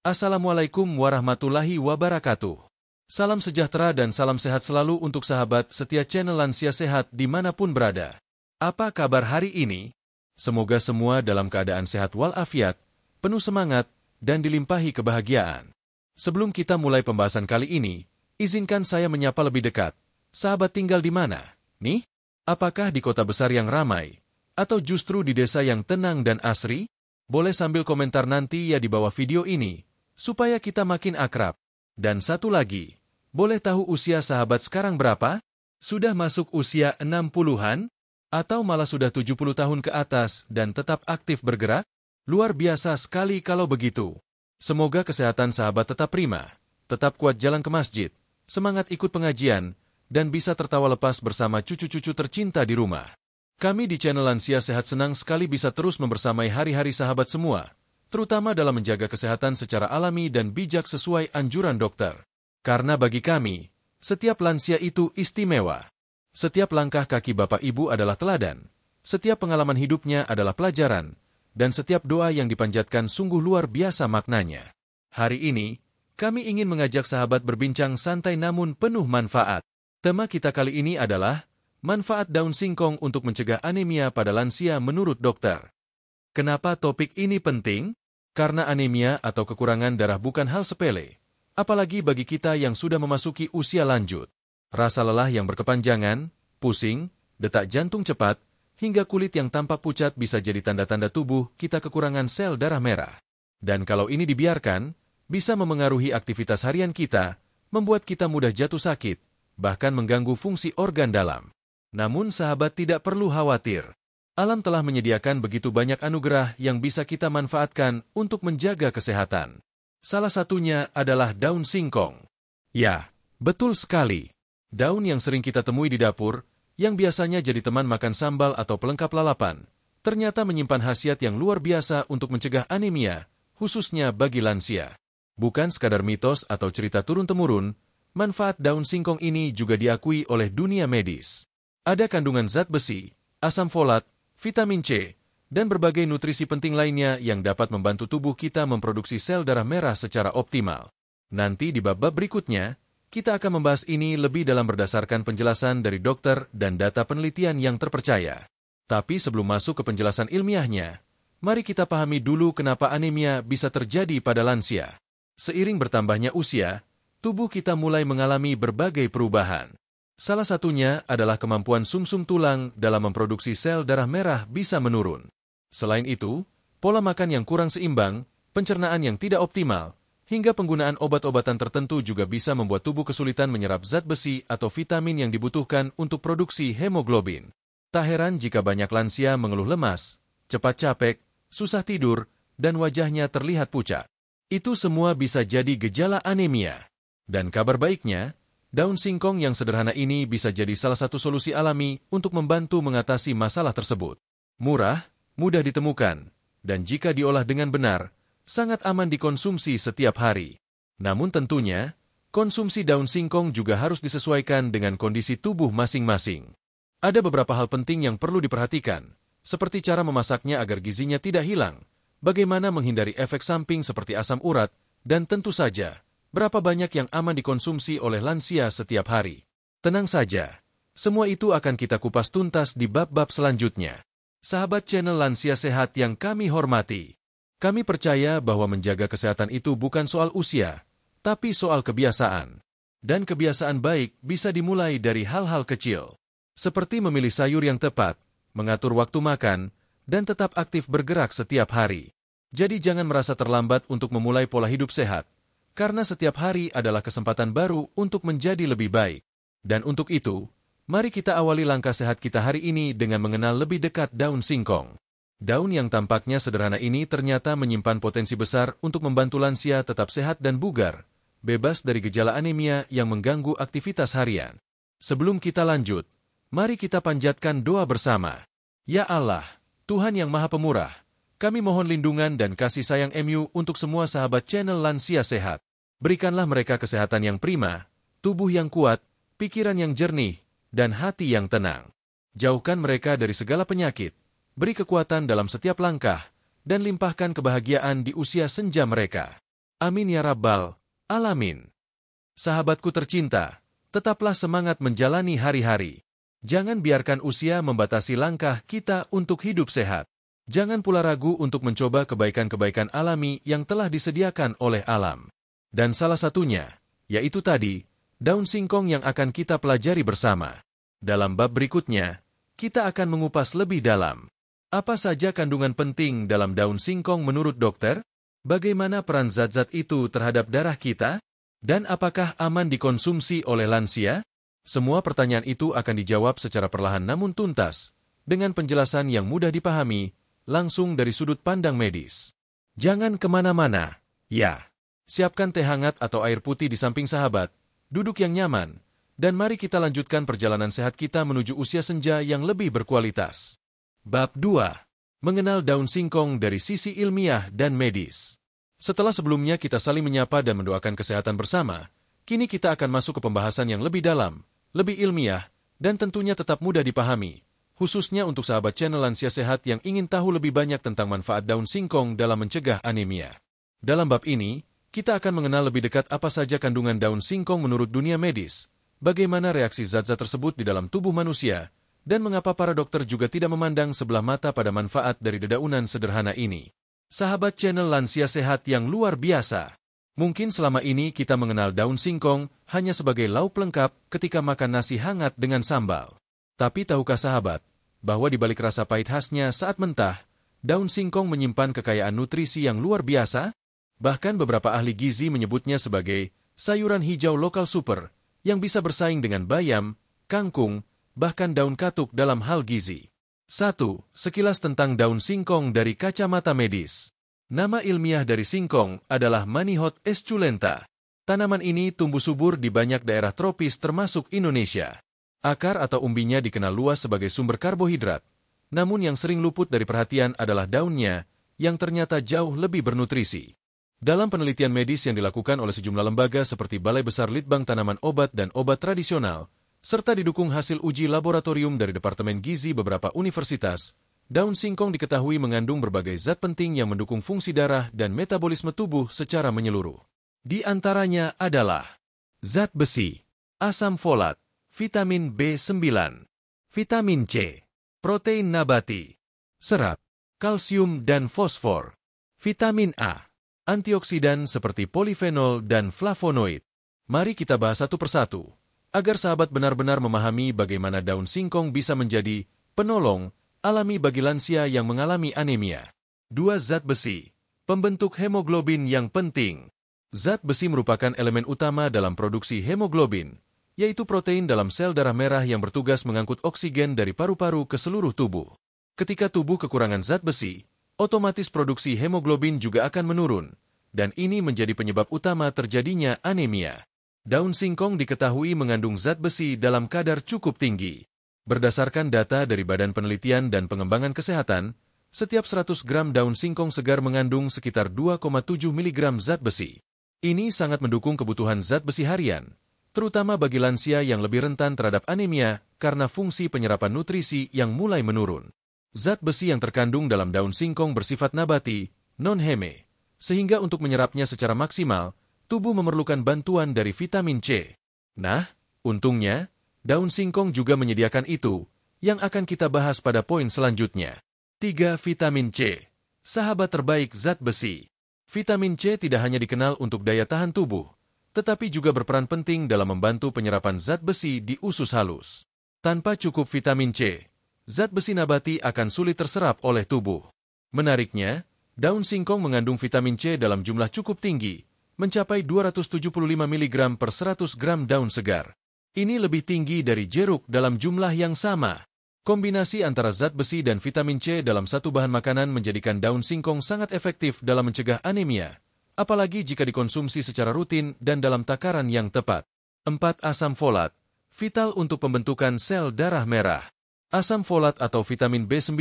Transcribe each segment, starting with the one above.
Assalamualaikum warahmatullahi wabarakatuh. Salam sejahtera dan salam sehat selalu untuk sahabat setia channel Lansia Sehat dimanapun berada. Apa kabar hari ini? Semoga semua dalam keadaan sehat walafiat, penuh semangat, dan dilimpahi kebahagiaan. Sebelum kita mulai pembahasan kali ini, izinkan saya menyapa lebih dekat. Sahabat tinggal di mana? Nih? Apakah di kota besar yang ramai? Atau justru di desa yang tenang dan asri? Boleh sambil komentar nanti ya di bawah video ini, supaya kita makin akrab. Dan satu lagi, boleh tahu usia sahabat sekarang berapa? Sudah masuk usia 60-an? Atau malah sudah 70 tahun ke atas dan tetap aktif bergerak? Luar biasa sekali kalau begitu. Semoga kesehatan sahabat tetap prima, tetap kuat jalan ke masjid, semangat ikut pengajian, dan bisa tertawa lepas bersama cucu-cucu tercinta di rumah. Kami di channel Lansia Sehat senang sekali bisa terus membersamai hari-hari sahabat semua, terutama dalam menjaga kesehatan secara alami dan bijak sesuai anjuran dokter. Karena bagi kami, setiap lansia itu istimewa. Setiap langkah kaki Bapak Ibu adalah teladan, setiap pengalaman hidupnya adalah pelajaran, dan setiap doa yang dipanjatkan sungguh luar biasa maknanya. Hari ini, kami ingin mengajak sahabat berbincang santai namun penuh manfaat. Tema kita kali ini adalah manfaat daun singkong untuk mencegah anemia pada lansia menurut dokter. Kenapa topik ini penting? Karena anemia atau kekurangan darah bukan hal sepele, apalagi bagi kita yang sudah memasuki usia lanjut. Rasa lelah yang berkepanjangan, pusing, detak jantung cepat, hingga kulit yang tampak pucat bisa jadi tanda-tanda tubuh kita kekurangan sel darah merah. Dan kalau ini dibiarkan, bisa memengaruhi aktivitas harian kita, membuat kita mudah jatuh sakit, bahkan mengganggu fungsi organ dalam. Namun sahabat tidak perlu khawatir. Alam telah menyediakan begitu banyak anugerah yang bisa kita manfaatkan untuk menjaga kesehatan. Salah satunya adalah daun singkong. Ya, betul sekali. Daun yang sering kita temui di dapur, yang biasanya jadi teman makan sambal atau pelengkap lalapan, ternyata menyimpan khasiat yang luar biasa untuk mencegah anemia, khususnya bagi lansia. Bukan sekadar mitos atau cerita turun-temurun, manfaat daun singkong ini juga diakui oleh dunia medis. Ada kandungan zat besi, asam folat, vitamin C, dan berbagai nutrisi penting lainnya yang dapat membantu tubuh kita memproduksi sel darah merah secara optimal. Nanti di bab-bab berikutnya, kita akan membahas ini lebih dalam berdasarkan penjelasan dari dokter dan data penelitian yang terpercaya. Tapi sebelum masuk ke penjelasan ilmiahnya, mari kita pahami dulu kenapa anemia bisa terjadi pada lansia. Seiring bertambahnya usia, tubuh kita mulai mengalami berbagai perubahan. Salah satunya adalah kemampuan sumsum tulang dalam memproduksi sel darah merah bisa menurun. Selain itu, pola makan yang kurang seimbang, pencernaan yang tidak optimal, hingga penggunaan obat-obatan tertentu juga bisa membuat tubuh kesulitan menyerap zat besi atau vitamin yang dibutuhkan untuk produksi hemoglobin. Tak heran jika banyak lansia mengeluh lemas, cepat capek, susah tidur, dan wajahnya terlihat pucat. Itu semua bisa jadi gejala anemia. Dan kabar baiknya, daun singkong yang sederhana ini bisa jadi salah satu solusi alami untuk membantu mengatasi masalah tersebut. Murah, mudah ditemukan, dan jika diolah dengan benar, sangat aman dikonsumsi setiap hari. Namun tentunya, konsumsi daun singkong juga harus disesuaikan dengan kondisi tubuh masing-masing. Ada beberapa hal penting yang perlu diperhatikan, seperti cara memasaknya agar gizinya tidak hilang, bagaimana menghindari efek samping seperti asam urat, dan tentu saja, berapa banyak yang aman dikonsumsi oleh lansia setiap hari. Tenang saja, semua itu akan kita kupas tuntas di bab-bab selanjutnya. Sahabat channel Lansia Sehat yang kami hormati, kami percaya bahwa menjaga kesehatan itu bukan soal usia, tapi soal kebiasaan. Dan kebiasaan baik bisa dimulai dari hal-hal kecil, seperti memilih sayur yang tepat, mengatur waktu makan, dan tetap aktif bergerak setiap hari. Jadi jangan merasa terlambat untuk memulai pola hidup sehat, karena setiap hari adalah kesempatan baru untuk menjadi lebih baik. Dan untuk itu, mari kita awali langkah sehat kita hari ini dengan mengenal lebih dekat daun singkong. Daun yang tampaknya sederhana ini ternyata menyimpan potensi besar untuk membantu lansia tetap sehat dan bugar, bebas dari gejala anemia yang mengganggu aktivitas harian. Sebelum kita lanjut, mari kita panjatkan doa bersama. Ya Allah, Tuhan yang Maha Pemurah, kami mohon lindungan dan kasih sayang MU untuk semua sahabat channel Lansia Sehat. Berikanlah mereka kesehatan yang prima, tubuh yang kuat, pikiran yang jernih, dan hati yang tenang. Jauhkan mereka dari segala penyakit, beri kekuatan dalam setiap langkah, dan limpahkan kebahagiaan di usia senja mereka. Amin ya rabbal alamin. Sahabatku tercinta, tetaplah semangat menjalani hari-hari. Jangan biarkan usia membatasi langkah kita untuk hidup sehat. Jangan pula ragu untuk mencoba kebaikan-kebaikan alami yang telah disediakan oleh alam. Dan salah satunya, yaitu tadi, daun singkong yang akan kita pelajari bersama. Dalam bab berikutnya, kita akan mengupas lebih dalam. Apa saja kandungan penting dalam daun singkong menurut dokter? Bagaimana peran zat-zat itu terhadap darah kita? Dan apakah aman dikonsumsi oleh lansia? Semua pertanyaan itu akan dijawab secara perlahan namun tuntas, dengan penjelasan yang mudah dipahami, langsung dari sudut pandang medis. Jangan kemana-mana. Ya, siapkan teh hangat atau air putih di samping sahabat, duduk yang nyaman, dan mari kita lanjutkan perjalanan sehat kita menuju usia senja yang lebih berkualitas. Bab 2. Mengenal daun singkong dari sisi ilmiah dan medis. Setelah sebelumnya kita saling menyapa dan mendoakan kesehatan bersama, kini kita akan masuk ke pembahasan yang lebih dalam, lebih ilmiah, dan tentunya tetap mudah dipahami, khususnya untuk sahabat channel Lansia Sehat yang ingin tahu lebih banyak tentang manfaat daun singkong dalam mencegah anemia. Dalam bab ini, kita akan mengenal lebih dekat apa saja kandungan daun singkong menurut dunia medis, bagaimana reaksi zat-zat tersebut di dalam tubuh manusia, dan mengapa para dokter juga tidak memandang sebelah mata pada manfaat dari dedaunan sederhana ini. Sahabat channel Lansia Sehat yang luar biasa, mungkin selama ini kita mengenal daun singkong hanya sebagai lauk pelengkap ketika makan nasi hangat dengan sambal. Tapi tahukah sahabat, bahwa di balik rasa pahit khasnya saat mentah, daun singkong menyimpan kekayaan nutrisi yang luar biasa? Bahkan beberapa ahli gizi menyebutnya sebagai sayuran hijau lokal super, yang bisa bersaing dengan bayam, kangkung, bahkan daun katuk dalam hal gizi. 1. Sekilas tentang daun singkong dari kacamata medis. Nama ilmiah dari singkong adalah Manihot esculenta. Tanaman ini tumbuh subur di banyak daerah tropis termasuk Indonesia. Akar atau umbinya dikenal luas sebagai sumber karbohidrat. Namun yang sering luput dari perhatian adalah daunnya, yang ternyata jauh lebih bernutrisi. Dalam penelitian medis yang dilakukan oleh sejumlah lembaga seperti Balai Besar Litbang Tanaman Obat dan Obat Tradisional, serta didukung hasil uji laboratorium dari Departemen Gizi beberapa universitas, daun singkong diketahui mengandung berbagai zat penting yang mendukung fungsi darah dan metabolisme tubuh secara menyeluruh. Di antaranya adalah zat besi, asam folat, vitamin B9, vitamin C, protein nabati, serat, kalsium dan fosfor, vitamin A, antioksidan seperti polifenol dan flavonoid. Mari kita bahas satu persatu, agar sahabat benar-benar memahami bagaimana daun singkong bisa menjadi penolong alami bagi lansia yang mengalami anemia. 2. Zat besi, pembentuk hemoglobin yang penting. Zat besi merupakan elemen utama dalam produksi hemoglobin, yaitu protein dalam sel darah merah yang bertugas mengangkut oksigen dari paru-paru ke seluruh tubuh. Ketika tubuh kekurangan zat besi, otomatis produksi hemoglobin juga akan menurun, dan ini menjadi penyebab utama terjadinya anemia. Daun singkong diketahui mengandung zat besi dalam kadar cukup tinggi. Berdasarkan data dari Badan Penelitian dan Pengembangan Kesehatan, setiap 100 gram daun singkong segar mengandung sekitar 2,7 mg zat besi. Ini sangat mendukung kebutuhan zat besi harian, terutama bagi lansia yang lebih rentan terhadap anemia karena fungsi penyerapan nutrisi yang mulai menurun. Zat besi yang terkandung dalam daun singkong bersifat nabati, non-heme, sehingga untuk menyerapnya secara maksimal, tubuh memerlukan bantuan dari vitamin C. Nah, untungnya, daun singkong juga menyediakan itu, yang akan kita bahas pada poin selanjutnya. 3. Vitamin C, sahabat terbaik zat besi. Vitamin C tidak hanya dikenal untuk daya tahan tubuh, tetapi juga berperan penting dalam membantu penyerapan zat besi di usus halus. Tanpa cukup vitamin C, zat besi nabati akan sulit terserap oleh tubuh. Menariknya, daun singkong mengandung vitamin C dalam jumlah cukup tinggi, mencapai 275 mg per 100 gram daun segar. Ini lebih tinggi dari jeruk dalam jumlah yang sama. Kombinasi antara zat besi dan vitamin C dalam satu bahan makanan menjadikan daun singkong sangat efektif dalam mencegah anemia, apalagi jika dikonsumsi secara rutin dan dalam takaran yang tepat. 4. Asam folat, vital untuk pembentukan sel darah merah. Asam folat atau vitamin B9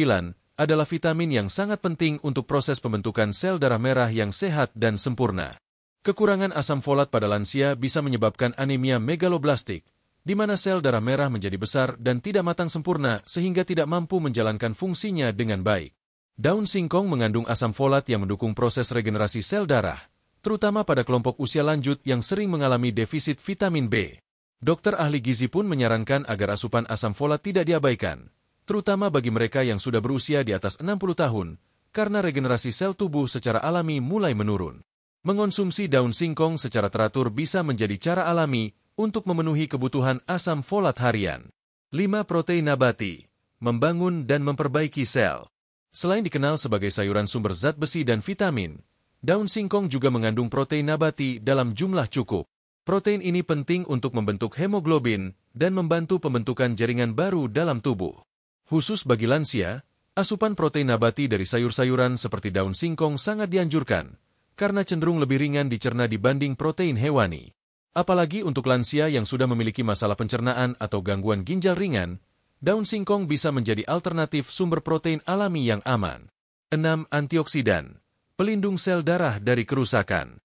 adalah vitamin yang sangat penting untuk proses pembentukan sel darah merah yang sehat dan sempurna. Kekurangan asam folat pada lansia bisa menyebabkan anemia megaloblastik, di mana sel darah merah menjadi besar dan tidak matang sempurna sehingga tidak mampu menjalankan fungsinya dengan baik. Daun singkong mengandung asam folat yang mendukung proses regenerasi sel darah, terutama pada kelompok usia lanjut yang sering mengalami defisit vitamin B. Dokter ahli gizi pun menyarankan agar asupan asam folat tidak diabaikan, terutama bagi mereka yang sudah berusia di atas 60 tahun, karena regenerasi sel tubuh secara alami mulai menurun. Mengonsumsi daun singkong secara teratur bisa menjadi cara alami untuk memenuhi kebutuhan asam folat harian. 5. Protein nabati, membangun dan memperbaiki sel. Selain dikenal sebagai sayuran sumber zat besi dan vitamin, daun singkong juga mengandung protein nabati dalam jumlah cukup. Protein ini penting untuk membentuk hemoglobin dan membantu pembentukan jaringan baru dalam tubuh. Khusus bagi lansia, asupan protein nabati dari sayur-sayuran seperti daun singkong sangat dianjurkan, karena cenderung lebih ringan dicerna dibanding protein hewani. Apalagi untuk lansia yang sudah memiliki masalah pencernaan atau gangguan ginjal ringan, daun singkong bisa menjadi alternatif sumber protein alami yang aman. 6. Antioksidan, pelindung sel darah dari kerusakan.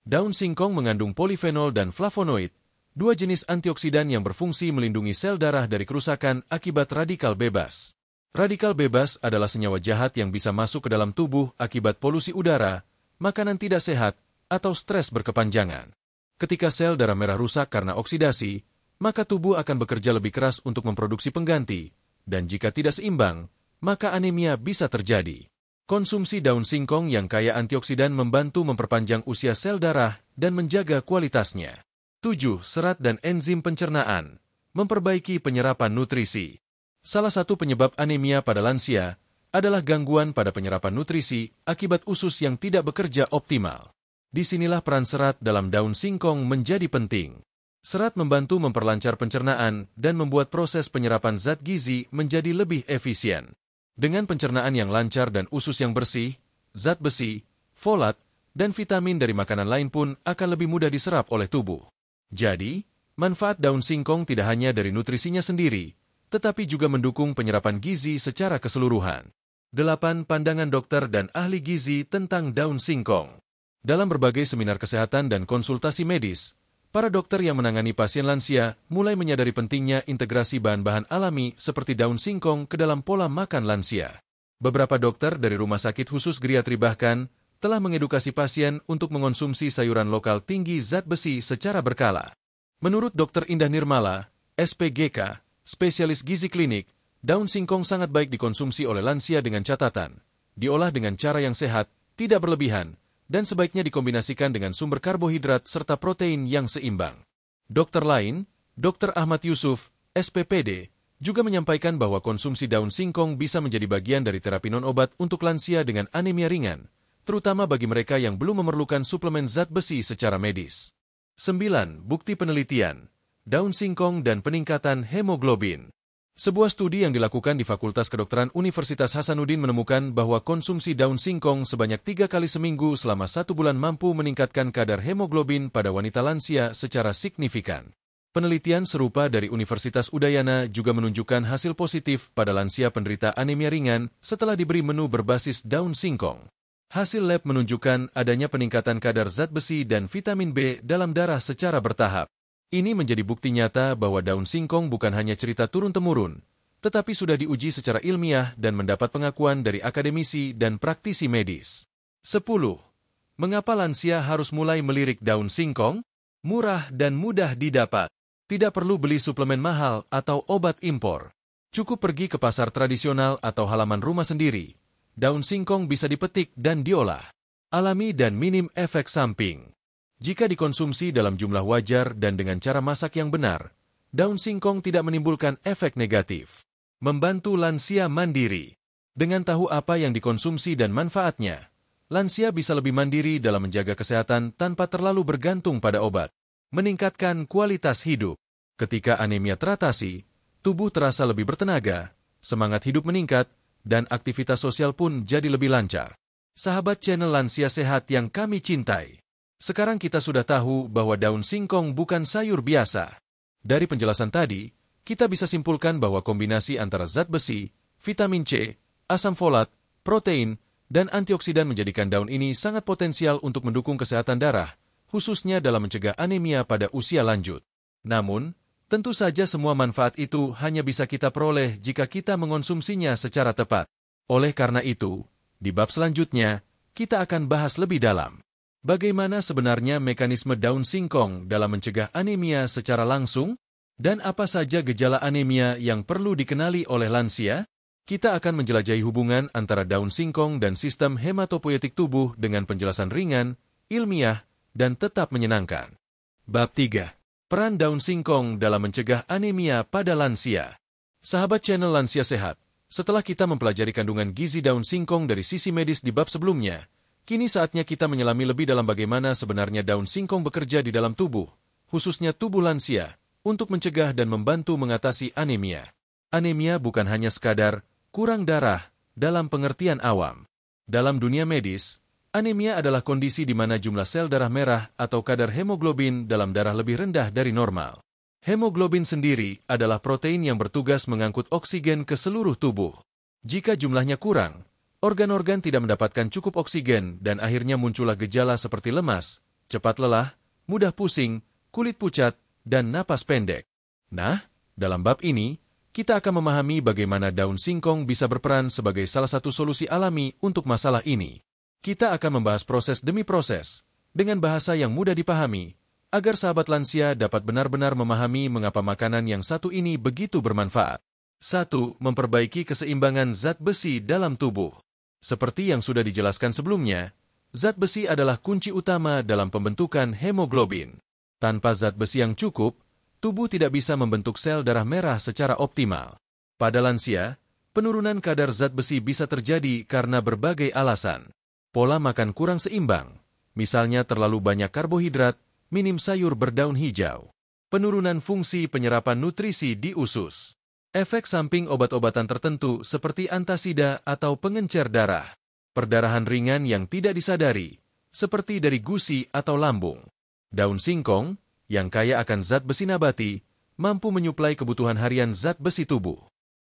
Daun singkong mengandung polifenol dan flavonoid, dua jenis antioksidan yang berfungsi melindungi sel darah dari kerusakan akibat radikal bebas. Radikal bebas adalah senyawa jahat yang bisa masuk ke dalam tubuh akibat polusi udara, makanan tidak sehat, atau stres berkepanjangan. Ketika sel darah merah rusak karena oksidasi, maka tubuh akan bekerja lebih keras untuk memproduksi pengganti, dan jika tidak seimbang, maka anemia bisa terjadi. Konsumsi daun singkong yang kaya antioksidan membantu memperpanjang usia sel darah dan menjaga kualitasnya. 7. Serat dan enzim pencernaan, memperbaiki penyerapan nutrisi. Salah satu penyebab anemia pada lansia adalah gangguan pada penyerapan nutrisi akibat usus yang tidak bekerja optimal. Disinilah peran serat dalam daun singkong menjadi penting. Serat membantu memperlancar pencernaan dan membuat proses penyerapan zat gizi menjadi lebih efisien. Dengan pencernaan yang lancar dan usus yang bersih, zat besi, folat, dan vitamin dari makanan lain pun akan lebih mudah diserap oleh tubuh. Jadi, manfaat daun singkong tidak hanya dari nutrisinya sendiri, tetapi juga mendukung penyerapan gizi secara keseluruhan. 8. Pandangan dokter dan ahli gizi tentang daun singkong. Dalam berbagai seminar kesehatan dan konsultasi medis, para dokter yang menangani pasien lansia mulai menyadari pentingnya integrasi bahan-bahan alami seperti daun singkong ke dalam pola makan lansia. Beberapa dokter dari rumah sakit khusus geriatri bahkan telah mengedukasi pasien untuk mengonsumsi sayuran lokal tinggi zat besi secara berkala. Menurut Dr. Indah Nirmala, SPGK, spesialis gizi klinik, daun singkong sangat baik dikonsumsi oleh lansia dengan catatan, diolah dengan cara yang sehat, tidak berlebihan, dan sebaiknya dikombinasikan dengan sumber karbohidrat serta protein yang seimbang. Dokter lain, Dr. Ahmad Yusuf, SPPD, juga menyampaikan bahwa konsumsi daun singkong bisa menjadi bagian dari terapi non-obat untuk lansia dengan anemia ringan, terutama bagi mereka yang belum memerlukan suplemen zat besi secara medis. 9. Bukti penelitian, daun singkong dan peningkatan hemoglobin. Sebuah studi yang dilakukan di Fakultas Kedokteran Universitas Hasanuddin menemukan bahwa konsumsi daun singkong sebanyak 3 kali seminggu selama 1 bulan mampu meningkatkan kadar hemoglobin pada wanita lansia secara signifikan. Penelitian serupa dari Universitas Udayana juga menunjukkan hasil positif pada lansia penderita anemia ringan setelah diberi menu berbasis daun singkong. Hasil lab menunjukkan adanya peningkatan kadar zat besi dan vitamin B dalam darah secara bertahap. Ini menjadi bukti nyata bahwa daun singkong bukan hanya cerita turun-temurun, tetapi sudah diuji secara ilmiah dan mendapat pengakuan dari akademisi dan praktisi medis. 10. Mengapa lansia harus mulai melirik daun singkong? Murah dan mudah didapat. Tidak perlu beli suplemen mahal atau obat impor. Cukup pergi ke pasar tradisional atau halaman rumah sendiri. Daun singkong bisa dipetik dan diolah. Alami dan minim efek samping. Jika dikonsumsi dalam jumlah wajar dan dengan cara masak yang benar, daun singkong tidak menimbulkan efek negatif. Membantu lansia mandiri. Dengan tahu apa yang dikonsumsi dan manfaatnya, lansia bisa lebih mandiri dalam menjaga kesehatan tanpa terlalu bergantung pada obat. Meningkatkan kualitas hidup. Ketika anemia teratasi, tubuh terasa lebih bertenaga, semangat hidup meningkat, dan aktivitas sosial pun jadi lebih lancar. Sahabat channel Lansia Sehat yang kami cintai. Sekarang kita sudah tahu bahwa daun singkong bukan sayur biasa. Dari penjelasan tadi, kita bisa simpulkan bahwa kombinasi antara zat besi, vitamin C, asam folat, protein, dan antioksidan menjadikan daun ini sangat potensial untuk mendukung kesehatan darah, khususnya dalam mencegah anemia pada usia lanjut. Namun, tentu saja semua manfaat itu hanya bisa kita peroleh jika kita mengonsumsinya secara tepat. Oleh karena itu, di bab selanjutnya, kita akan bahas lebih dalam. Bagaimana sebenarnya mekanisme daun singkong dalam mencegah anemia secara langsung? Dan apa saja gejala anemia yang perlu dikenali oleh lansia? Kita akan menjelajahi hubungan antara daun singkong dan sistem hematopoietik tubuh dengan penjelasan ringan, ilmiah, dan tetap menyenangkan. Bab 3. Peran daun singkong dalam mencegah anemia pada lansia. Sahabat channel Lansia Sehat, setelah kita mempelajari kandungan gizi daun singkong dari sisi medis di bab sebelumnya, kini saatnya kita menyelami lebih dalam bagaimana sebenarnya daun singkong bekerja di dalam tubuh, khususnya tubuh lansia, untuk mencegah dan membantu mengatasi anemia. Anemia bukan hanya sekadar kurang darah dalam pengertian awam. Dalam dunia medis, anemia adalah kondisi di mana jumlah sel darah merah atau kadar hemoglobin dalam darah lebih rendah dari normal. Hemoglobin sendiri adalah protein yang bertugas mengangkut oksigen ke seluruh tubuh. Jika jumlahnya kurang, organ-organ tidak mendapatkan cukup oksigen dan akhirnya muncullah gejala seperti lemas, cepat lelah, mudah pusing, kulit pucat, dan napas pendek. Nah, dalam bab ini, kita akan memahami bagaimana daun singkong bisa berperan sebagai salah satu solusi alami untuk masalah ini. Kita akan membahas proses demi proses, dengan bahasa yang mudah dipahami, agar sahabat lansia dapat benar-benar memahami mengapa makanan yang satu ini begitu bermanfaat. 1. Memperbaiki keseimbangan zat besi dalam tubuh. Seperti yang sudah dijelaskan sebelumnya, zat besi adalah kunci utama dalam pembentukan hemoglobin. Tanpa zat besi yang cukup, tubuh tidak bisa membentuk sel darah merah secara optimal. Pada lansia, penurunan kadar zat besi bisa terjadi karena berbagai alasan. Pola makan kurang seimbang, misalnya terlalu banyak karbohidrat, minim sayur berdaun hijau. Penurunan fungsi penyerapan nutrisi di usus. Efek samping obat-obatan tertentu seperti antasida atau pengencer darah. Perdarahan ringan yang tidak disadari, seperti dari gusi atau lambung. Daun singkong, yang kaya akan zat besi nabati, mampu menyuplai kebutuhan harian zat besi tubuh.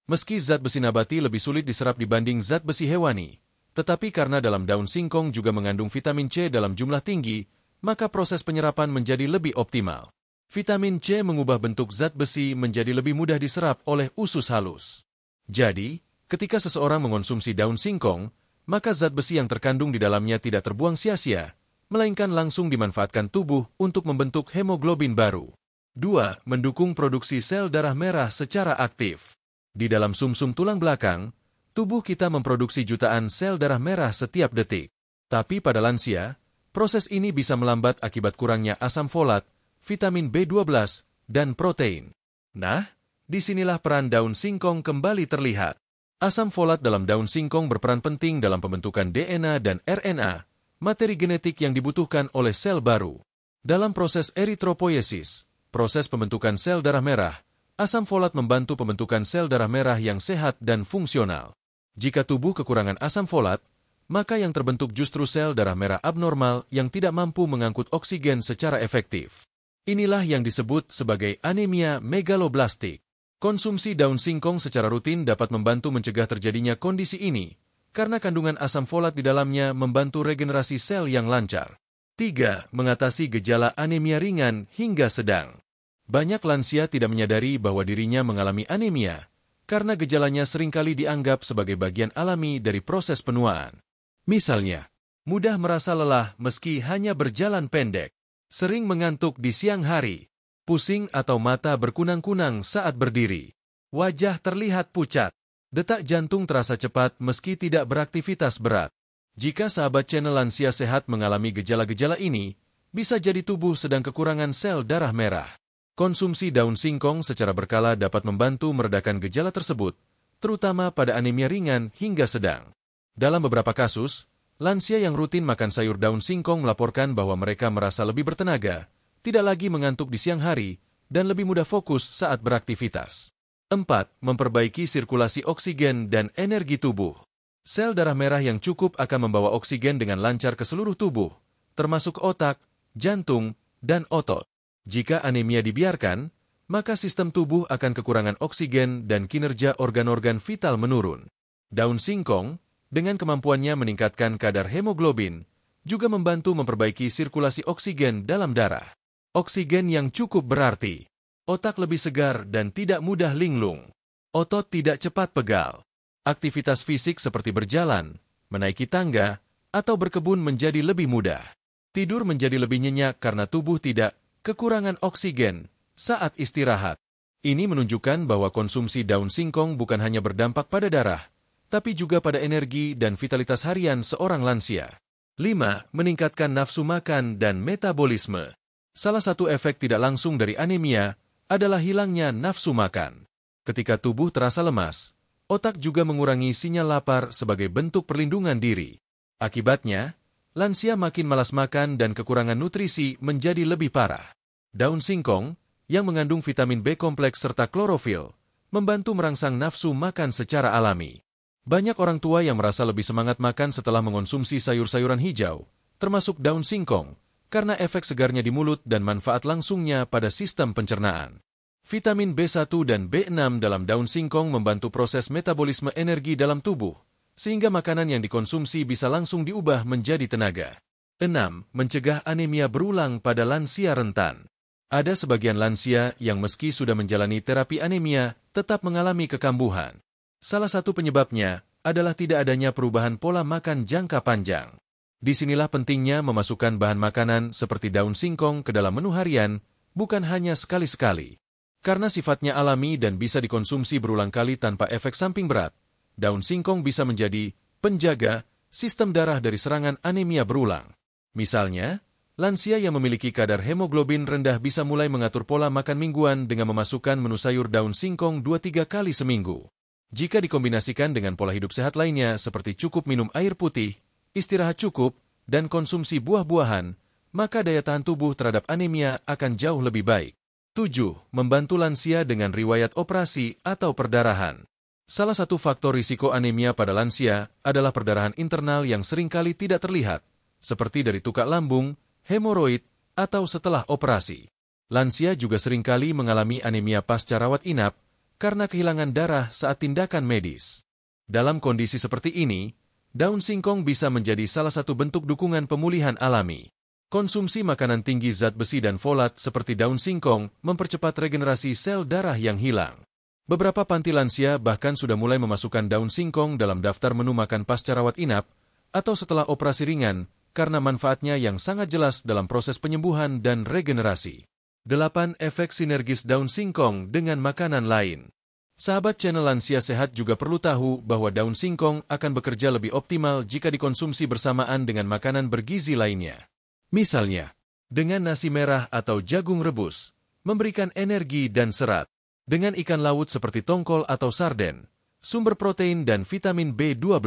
Meski zat besi nabati lebih sulit diserap dibanding zat besi hewani, tetapi karena dalam daun singkong juga mengandung vitamin C dalam jumlah tinggi, maka proses penyerapan menjadi lebih optimal. Vitamin C mengubah bentuk zat besi menjadi lebih mudah diserap oleh usus halus. Jadi, ketika seseorang mengonsumsi daun singkong, maka zat besi yang terkandung di dalamnya tidak terbuang sia-sia, melainkan langsung dimanfaatkan tubuh untuk membentuk hemoglobin baru. 2. Mendukung produksi sel darah merah secara aktif. Di dalam sumsum tulang belakang, tubuh kita memproduksi jutaan sel darah merah setiap detik. Tapi pada lansia, proses ini bisa melambat akibat kurangnya asam folat, vitamin B12, dan protein. Nah, disinilah peran daun singkong kembali terlihat. Asam folat dalam daun singkong berperan penting dalam pembentukan DNA dan RNA, materi genetik yang dibutuhkan oleh sel baru. Dalam proses eritropoiesis, proses pembentukan sel darah merah, asam folat membantu pembentukan sel darah merah yang sehat dan fungsional. Jika tubuh kekurangan asam folat, maka yang terbentuk justru sel darah merah abnormal yang tidak mampu mengangkut oksigen secara efektif. Inilah yang disebut sebagai anemia megaloblastik. Konsumsi daun singkong secara rutin dapat membantu mencegah terjadinya kondisi ini, karena kandungan asam folat di dalamnya membantu regenerasi sel yang lancar. 3. Mengatasi gejala anemia ringan hingga sedang. Banyak lansia tidak menyadari bahwa dirinya mengalami anemia, karena gejalanya seringkali dianggap sebagai bagian alami dari proses penuaan. Misalnya, mudah merasa lelah meski hanya berjalan pendek, sering mengantuk di siang hari, pusing atau mata berkunang-kunang saat berdiri, wajah terlihat pucat, detak jantung terasa cepat meski tidak beraktivitas berat. Jika sahabat channel Lansia Sehat mengalami gejala-gejala ini, bisa jadi tubuh sedang kekurangan sel darah merah. Konsumsi daun singkong secara berkala dapat membantu meredakan gejala tersebut, terutama pada anemia ringan hingga sedang. Dalam beberapa kasus, lansia yang rutin makan sayur daun singkong melaporkan bahwa mereka merasa lebih bertenaga, tidak lagi mengantuk di siang hari, dan lebih mudah fokus saat beraktivitas. 4. Memperbaiki sirkulasi oksigen dan energi tubuh. Sel darah merah yang cukup akan membawa oksigen dengan lancar ke seluruh tubuh, termasuk otak, jantung, dan otot. Jika anemia dibiarkan, maka sistem tubuh akan kekurangan oksigen dan kinerja organ-organ vital menurun. Daun singkong, dengan kemampuannya meningkatkan kadar hemoglobin, juga membantu memperbaiki sirkulasi oksigen dalam darah. Oksigen yang cukup berarti otak lebih segar dan tidak mudah linglung. Otot tidak cepat pegal. Aktivitas fisik seperti berjalan, menaiki tangga, atau berkebun menjadi lebih mudah. Tidur menjadi lebih nyenyak karena tubuh tidak kekurangan oksigen saat istirahat. Ini menunjukkan bahwa konsumsi daun singkong bukan hanya berdampak pada darah, tapi juga pada energi dan vitalitas harian seorang lansia. 5. Meningkatkan nafsu makan dan metabolisme. Salah satu efek tidak langsung dari anemia adalah hilangnya nafsu makan. Ketika tubuh terasa lemas, otak juga mengurangi sinyal lapar sebagai bentuk perlindungan diri. Akibatnya, lansia makin malas makan dan kekurangan nutrisi menjadi lebih parah. Daun singkong, yang mengandung vitamin B kompleks serta klorofil, membantu merangsang nafsu makan secara alami. Banyak orang tua yang merasa lebih semangat makan setelah mengonsumsi sayur-sayuran hijau, termasuk daun singkong, karena efek segarnya di mulut dan manfaat langsungnya pada sistem pencernaan. Vitamin B1 dan B6 dalam daun singkong membantu proses metabolisme energi dalam tubuh, sehingga makanan yang dikonsumsi bisa langsung diubah menjadi tenaga. 6. Mencegah anemia berulang pada lansia rentan. Ada sebagian lansia yang meski sudah menjalani terapi anemia, tetap mengalami kekambuhan. Salah satu penyebabnya adalah tidak adanya perubahan pola makan jangka panjang. Disinilah pentingnya memasukkan bahan makanan seperti daun singkong ke dalam menu harian, bukan hanya sekali-sekali. Karena sifatnya alami dan bisa dikonsumsi berulang kali tanpa efek samping berat, daun singkong bisa menjadi penjaga sistem darah dari serangan anemia berulang. Misalnya, lansia yang memiliki kadar hemoglobin rendah bisa mulai mengatur pola makan mingguan dengan memasukkan menu sayur daun singkong 2-3 kali seminggu. Jika dikombinasikan dengan pola hidup sehat lainnya seperti cukup minum air putih, istirahat cukup, dan konsumsi buah-buahan, maka daya tahan tubuh terhadap anemia akan jauh lebih baik. 7. Membantu lansia dengan riwayat operasi atau perdarahan. Salah satu faktor risiko anemia pada lansia adalah perdarahan internal yang seringkali tidak terlihat, seperti dari tukak lambung, hemoroid, atau setelah operasi. Lansia juga seringkali mengalami anemia pasca rawat inap karena kehilangan darah saat tindakan medis. Dalam kondisi seperti ini, daun singkong bisa menjadi salah satu bentuk dukungan pemulihan alami. Konsumsi makanan tinggi zat besi dan folat seperti daun singkong mempercepat regenerasi sel darah yang hilang. Beberapa panti lansia bahkan sudah mulai memasukkan daun singkong dalam daftar menu makan pasca rawat inap atau setelah operasi ringan karena manfaatnya yang sangat jelas dalam proses penyembuhan dan regenerasi. 8. Efek sinergis daun singkong dengan makanan lain. Sahabat channel Lansia Sehat juga perlu tahu bahwa daun singkong akan bekerja lebih optimal jika dikonsumsi bersamaan dengan makanan bergizi lainnya. Misalnya, dengan nasi merah atau jagung rebus, memberikan energi dan serat. Dengan ikan laut seperti tongkol atau sarden, sumber protein dan vitamin B12.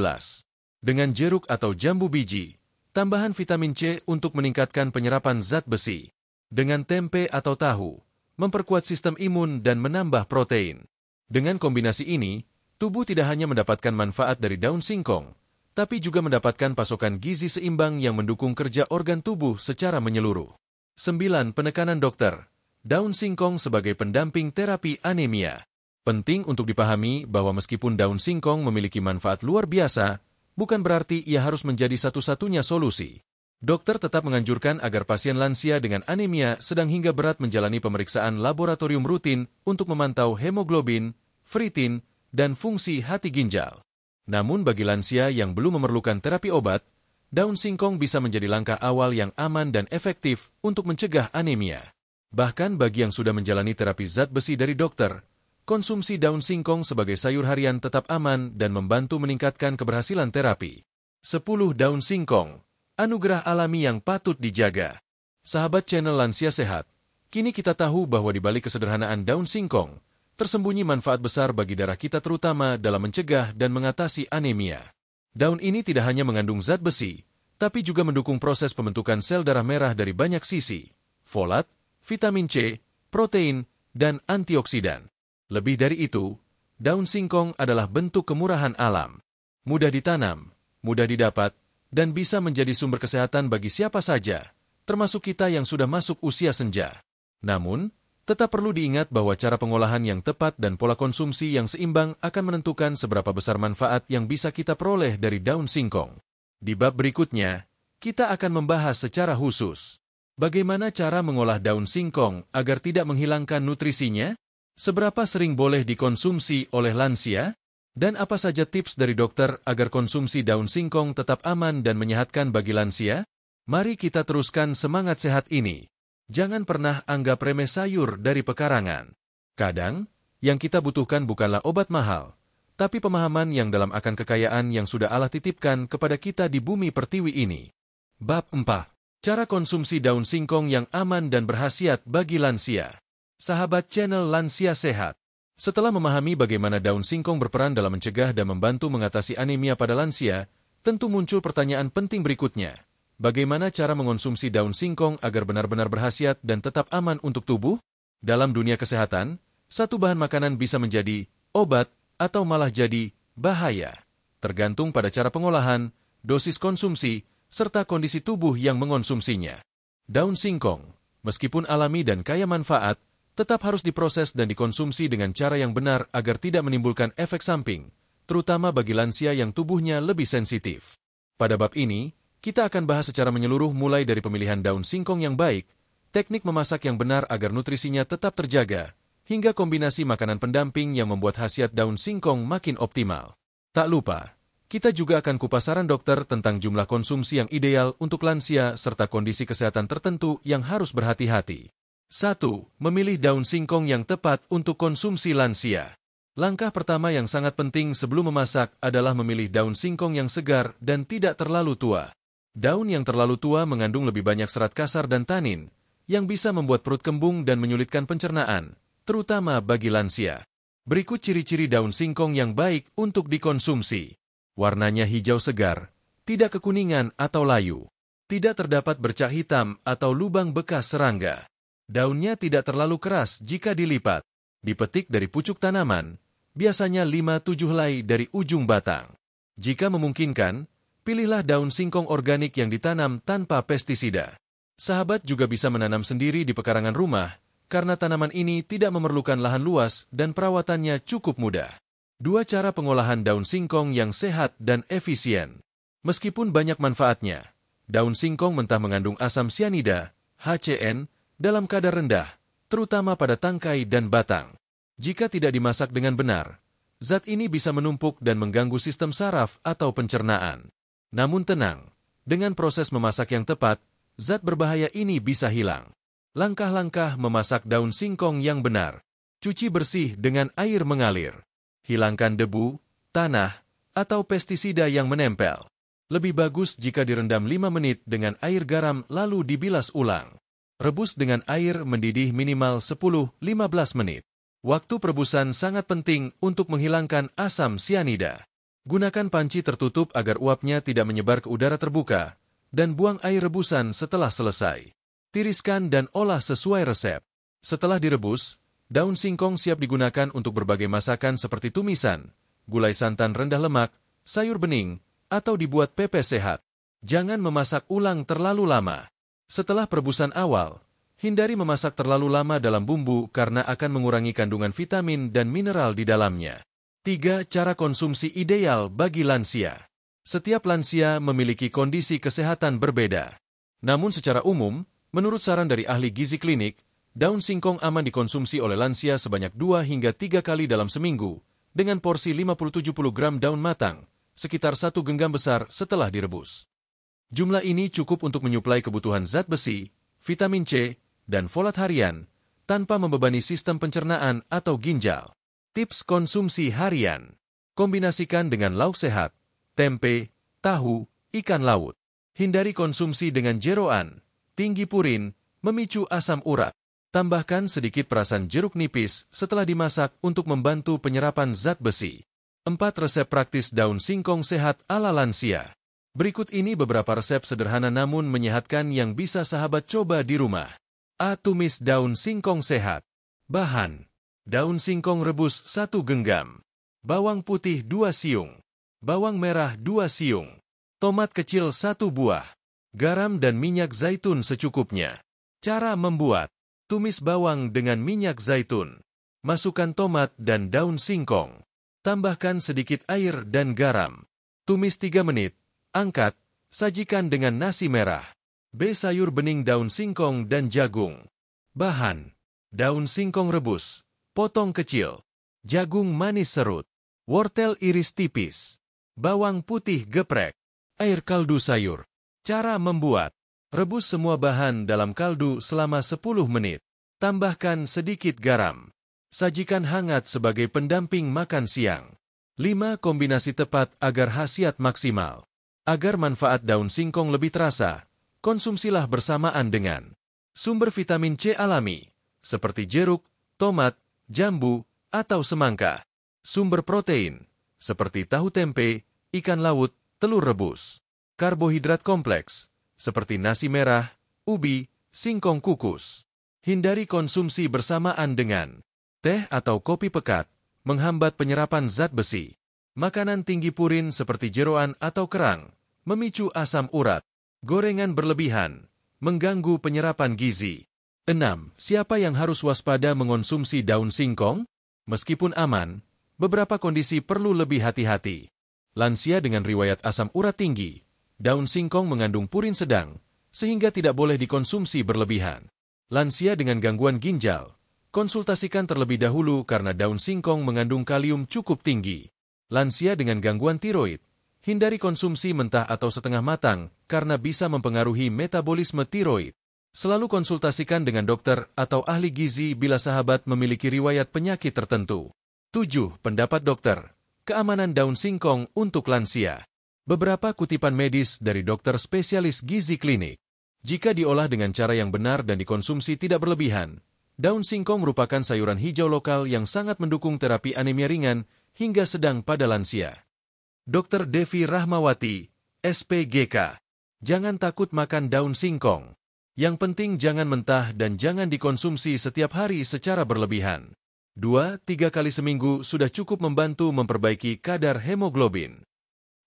Dengan jeruk atau jambu biji, tambahan vitamin C untuk meningkatkan penyerapan zat besi. Dengan tempe atau tahu, memperkuat sistem imun dan menambah protein. Dengan kombinasi ini, tubuh tidak hanya mendapatkan manfaat dari daun singkong, tapi juga mendapatkan pasokan gizi seimbang yang mendukung kerja organ tubuh secara menyeluruh. 9. Penekanan dokter. Daun singkong sebagai pendamping terapi anemia. Penting untuk dipahami bahwa meskipun daun singkong memiliki manfaat luar biasa, bukan berarti ia harus menjadi satu-satunya solusi. Dokter tetap menganjurkan agar pasien lansia dengan anemia sedang hingga berat menjalani pemeriksaan laboratorium rutin untuk memantau hemoglobin, ferritin, dan fungsi hati ginjal. Namun bagi lansia yang belum memerlukan terapi obat, daun singkong bisa menjadi langkah awal yang aman dan efektif untuk mencegah anemia. Bahkan bagi yang sudah menjalani terapi zat besi dari dokter, konsumsi daun singkong sebagai sayur harian tetap aman dan membantu meningkatkan keberhasilan terapi. 10. Daun singkong. Anugerah alami yang patut dijaga. Sahabat channel Lansia Sehat, kini kita tahu bahwa di balik kesederhanaan daun singkong, tersembunyi manfaat besar bagi darah kita terutama dalam mencegah dan mengatasi anemia. Daun ini tidak hanya mengandung zat besi, tapi juga mendukung proses pembentukan sel darah merah dari banyak sisi, folat, vitamin C, protein, dan antioksidan. Lebih dari itu, daun singkong adalah bentuk kemurahan alam. Mudah ditanam, mudah didapat, dan bisa menjadi sumber kesehatan bagi siapa saja, termasuk kita yang sudah masuk usia senja. Namun, tetap perlu diingat bahwa cara pengolahan yang tepat dan pola konsumsi yang seimbang akan menentukan seberapa besar manfaat yang bisa kita peroleh dari daun singkong. Di bab berikutnya, kita akan membahas secara khusus bagaimana cara mengolah daun singkong agar tidak menghilangkan nutrisinya, seberapa sering boleh dikonsumsi oleh lansia, dan apa saja tips dari dokter agar konsumsi daun singkong tetap aman dan menyehatkan bagi lansia? Mari kita teruskan semangat sehat ini. Jangan pernah anggap remeh sayur dari pekarangan. Kadang, yang kita butuhkan bukanlah obat mahal, tapi pemahaman yang dalam akan kekayaan yang sudah Allah titipkan kepada kita di bumi pertiwi ini. Bab 4. Cara konsumsi daun singkong yang aman dan berkhasiat bagi lansia. Sahabat channel Lansia Sehat. Setelah memahami bagaimana daun singkong berperan dalam mencegah dan membantu mengatasi anemia pada lansia, tentu muncul pertanyaan penting berikutnya. Bagaimana cara mengonsumsi daun singkong agar benar-benar berkhasiat dan tetap aman untuk tubuh? Dalam dunia kesehatan, satu bahan makanan bisa menjadi obat atau malah jadi bahaya, tergantung pada cara pengolahan, dosis konsumsi, serta kondisi tubuh yang mengonsumsinya. Daun singkong, meskipun alami dan kaya manfaat, tetap harus diproses dan dikonsumsi dengan cara yang benar agar tidak menimbulkan efek samping, terutama bagi lansia yang tubuhnya lebih sensitif. Pada bab ini, kita akan bahas secara menyeluruh mulai dari pemilihan daun singkong yang baik, teknik memasak yang benar agar nutrisinya tetap terjaga, hingga kombinasi makanan pendamping yang membuat khasiat daun singkong makin optimal. Tak lupa, kita juga akan kupas saran dokter tentang jumlah konsumsi yang ideal untuk lansia serta kondisi kesehatan tertentu yang harus berhati-hati. 1. Memilih daun singkong yang tepat untuk konsumsi lansia. Langkah pertama yang sangat penting sebelum memasak adalah memilih daun singkong yang segar dan tidak terlalu tua. Daun yang terlalu tua mengandung lebih banyak serat kasar dan tanin, yang bisa membuat perut kembung dan menyulitkan pencernaan, terutama bagi lansia. Berikut ciri-ciri daun singkong yang baik untuk dikonsumsi. Warnanya hijau segar, tidak kekuningan atau layu. Tidak terdapat bercak hitam atau lubang bekas serangga. Daunnya tidak terlalu keras jika dilipat. Dipetik dari pucuk tanaman, biasanya 5-7 helai dari ujung batang. Jika memungkinkan, pilihlah daun singkong organik yang ditanam tanpa pestisida. Sahabat juga bisa menanam sendiri di pekarangan rumah, karena tanaman ini tidak memerlukan lahan luas dan perawatannya cukup mudah. 2 cara pengolahan daun singkong yang sehat dan efisien. Meskipun banyak manfaatnya, daun singkong mentah mengandung asam sianida, HCN, dalam kadar rendah, terutama pada tangkai dan batang. Jika tidak dimasak dengan benar, zat ini bisa menumpuk dan mengganggu sistem saraf atau pencernaan. Namun tenang, dengan proses memasak yang tepat, zat berbahaya ini bisa hilang. Langkah-langkah memasak daun singkong yang benar. Cuci bersih dengan air mengalir. Hilangkan debu, tanah, atau pestisida yang menempel. Lebih bagus jika direndam 5 menit dengan air garam lalu dibilas ulang. Rebus dengan air mendidih minimal 10-15 menit. Waktu perebusan sangat penting untuk menghilangkan asam sianida. Gunakan panci tertutup agar uapnya tidak menyebar ke udara terbuka, dan buang air rebusan setelah selesai. Tiriskan dan olah sesuai resep. Setelah direbus, daun singkong siap digunakan untuk berbagai masakan seperti tumisan, gulai santan rendah lemak, sayur bening, atau dibuat pepes sehat. Jangan memasak ulang terlalu lama. Setelah perebusan awal, hindari memasak terlalu lama dalam bumbu karena akan mengurangi kandungan vitamin dan mineral di dalamnya. 3. Cara konsumsi ideal bagi lansia. Setiap lansia memiliki kondisi kesehatan berbeda. Namun secara umum, menurut saran dari ahli gizi klinik, daun singkong aman dikonsumsi oleh lansia sebanyak 2 hingga 3 kali dalam seminggu, dengan porsi 50-70 gram daun matang, sekitar 1 genggam besar setelah direbus. Jumlah ini cukup untuk menyuplai kebutuhan zat besi, vitamin C, dan folat harian, tanpa membebani sistem pencernaan atau ginjal. Tips konsumsi harian. Kombinasikan dengan lauk sehat, tempe, tahu, ikan laut. Hindari konsumsi dengan jeroan, tinggi purin, memicu asam urat. Tambahkan sedikit perasan jeruk nipis setelah dimasak untuk membantu penyerapan zat besi. 4 resep praktis daun singkong sehat ala lansia. Berikut ini beberapa resep sederhana namun menyehatkan yang bisa sahabat coba di rumah. A. Tumis daun singkong sehat. Bahan: daun singkong rebus 1 genggam, bawang putih 2 siung, bawang merah 2 siung, tomat kecil 1 buah, garam dan minyak zaitun secukupnya. Cara membuat: tumis bawang dengan minyak zaitun, masukkan tomat dan daun singkong, tambahkan sedikit air dan garam, tumis 3 menit, angkat, sajikan dengan nasi merah. B. Sayur bening daun singkong dan jagung. Bahan: daun singkong rebus, potong kecil, jagung manis serut, wortel iris tipis, bawang putih geprek, air kaldu sayur. Cara membuat: Rebus semua bahan dalam kaldu selama 10 menit. Tambahkan sedikit garam. Sajikan hangat sebagai pendamping makan siang. 5. Kombinasi tepat agar khasiat maksimal. Agar manfaat daun singkong lebih terasa, konsumsilah bersamaan dengan sumber vitamin C alami, seperti jeruk, tomat, jambu, atau semangka. Sumber protein, seperti tahu tempe, ikan laut, telur rebus. Karbohidrat kompleks, seperti nasi merah, ubi, singkong kukus. Hindari konsumsi bersamaan dengan teh atau kopi pekat, menghambat penyerapan zat besi. Makanan tinggi purin seperti jeroan atau kerang, memicu asam urat. Gorengan berlebihan, mengganggu penyerapan gizi. 6. Siapa yang harus waspada mengonsumsi daun singkong? Meskipun aman, beberapa kondisi perlu lebih hati-hati. Lansia dengan riwayat asam urat tinggi, daun singkong mengandung purin sedang, sehingga tidak boleh dikonsumsi berlebihan. Lansia dengan gangguan ginjal, konsultasikan terlebih dahulu karena daun singkong mengandung kalium cukup tinggi. Lansia dengan gangguan tiroid, hindari konsumsi mentah atau setengah matang karena bisa mempengaruhi metabolisme tiroid. Selalu konsultasikan dengan dokter atau ahli gizi bila sahabat memiliki riwayat penyakit tertentu. 7. Pendapat dokter. Keamanan daun singkong untuk lansia. Beberapa kutipan medis dari dokter spesialis gizi klinik. Jika diolah dengan cara yang benar dan dikonsumsi tidak berlebihan, daun singkong merupakan sayuran hijau lokal yang sangat mendukung terapi anemia ringan hingga sedang pada lansia. Dr. Devi Rahmawati, SPGK. Jangan takut makan daun singkong. Yang penting jangan mentah dan jangan dikonsumsi setiap hari secara berlebihan. 2-3 kali seminggu sudah cukup membantu memperbaiki kadar hemoglobin.